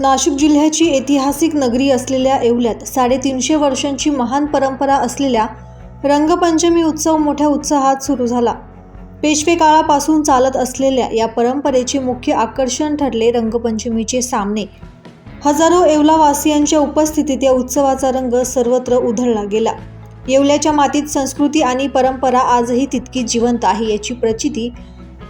नाशिक जिल्ह्याची ऐतिहासिक नगरी असलेल्या येवल्यात 350 वर्षांची महान परंपरा असलेल्या रंगपंचमी उत्सव मोठ्या उत्साहात सुरू झाला। पेशवे काळापासून चालत असलेल्या या परंपरेचे मुख्य आकर्षण ठरले रंगपंचमीचे सामने। हजारो येवलावासियांच्या उपस्थितीत या उत्सवाचा रंग सर्वत्र उधळला गेला। येवल्याच्या मातीत संस्कृती आणि परंपरा आजही तितकी जिवंत आहे याची प्रचिती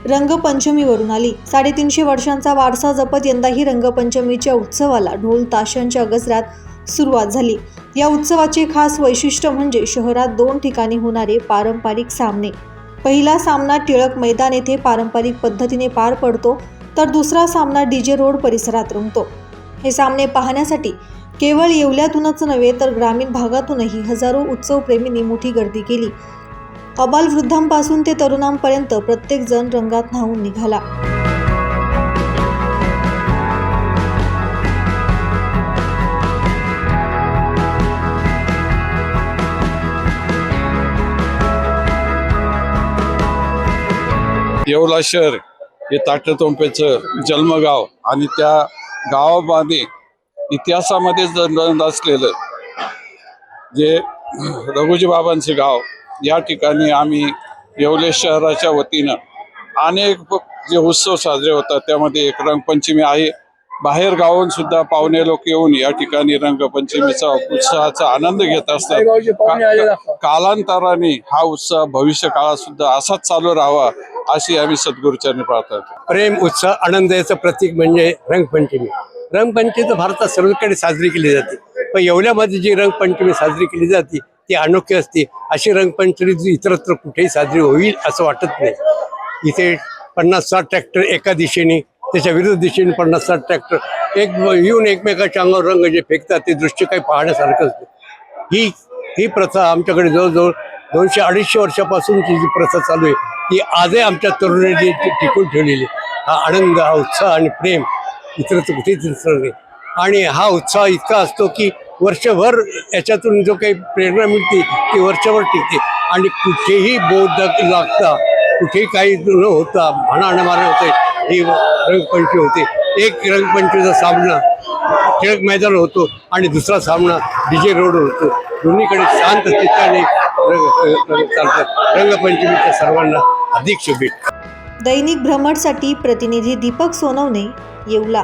रंगपंचमीवरून आली। 350 वर्षांचा वारसा जपत यंदाही रंगपंचमीच्या उत्सवाला ढोल ताशांच्या गजरात सुरुवात झाली। या उत्सवाचे खास वैशिष्ट्य म्हणजे शहरात 2 ठिकाणी होणारे पारंपरिक सामने। पहिला सामना टिळक मैदान येथे पारंपरिक पद्धतीने पार पडतो, तर दुसरा सामना डीजे रोड परिसरात रंगतो। हे सामने पाहण्यासाठी केवळ येवल्यातूनच नव्हे तर ग्रामीण भागातूनही हजारो उत्सव प्रेमींनी मोठी गर्दी केली। अबालवृद्धांपासून ते तरुणांपर्यंत प्रत्येक जण रंगात न्हाऊन निघाला। येवला शहर हे ताटतोंपेचं जन्मगाव आणि त्या गावामध्ये इतिहासामध्ये नोंद असलेलं जे रघुजी बाबांचे गाव, या ठिकाणी आम्ही येवले शहराच्या वतीनं अनेक जे उत्सव साजरे होतात त्यामध्ये एक रंगपंचमी आहे। बाहेर गावाहून सुद्धा पाहुणे लोक येऊन या ठिकाणी रंगपंचमीचा उत्साहाचा आनंद घेत असतात। कालांतराने हा उत्सव भविष्य काळात सुद्धा असाच चालू राहावा अशी आम्ही सद्गुरूचरणी प्रार्थना करतो। प्रेम, उत्साह, आनंद याचं प्रतीक म्हणजे रंगपंचमी। रंगपंचमी तर भारतात सर्वकडे साजरी केली जाते, पण येवल्यामध्ये जी रंगपंचमी साजरी केली जाते ती अनोखी असते। अशी रंगपंचमी इतरत्र कुठेही साजरी होईल असं वाटत नाही। इथे 50-60 ट्रॅक्टर एका दिशेने, त्याच्या विरुद्ध दिशेने 50-60 ट्रॅक्टर येऊन एकमेकाच्या अंगावर रंग जे फेकतात ते दृश्य काही पाहण्यासारखं असतं। ही प्रथा आमच्याकडे जवळजवळ 200-250 वर्षापासूनची जी प्रथा चालू आहे ती आजही आमच्या तरुणांनी टिकून ठेवलेली। हा आनंद, हा उत्साह आणि प्रेम इतरत्र कुठेच दिसत नाही। आणि हा उत्साह इतका असतो की वर्षभर याच्यातून जो काही प्रेरणा मिळते ती वर्षभर टिकते आणि कुठेही बोध लागता, कुठेही काही न होता भांडण मारण होते, ही रंगपंचमी होते। एक रंगपंचमीचा सामना टिळक मैदान होतो आणि दुसरा सामना डीजे रोडवर होतो। दोन्हीकडे शांत चित्ताने चालतात। रंगपंचमीच्या सर्वांना अधिक शुभेच्छा। दैनिक भ्रमरसाठी प्रतिनिधी दीपक सोनवणे, येवला।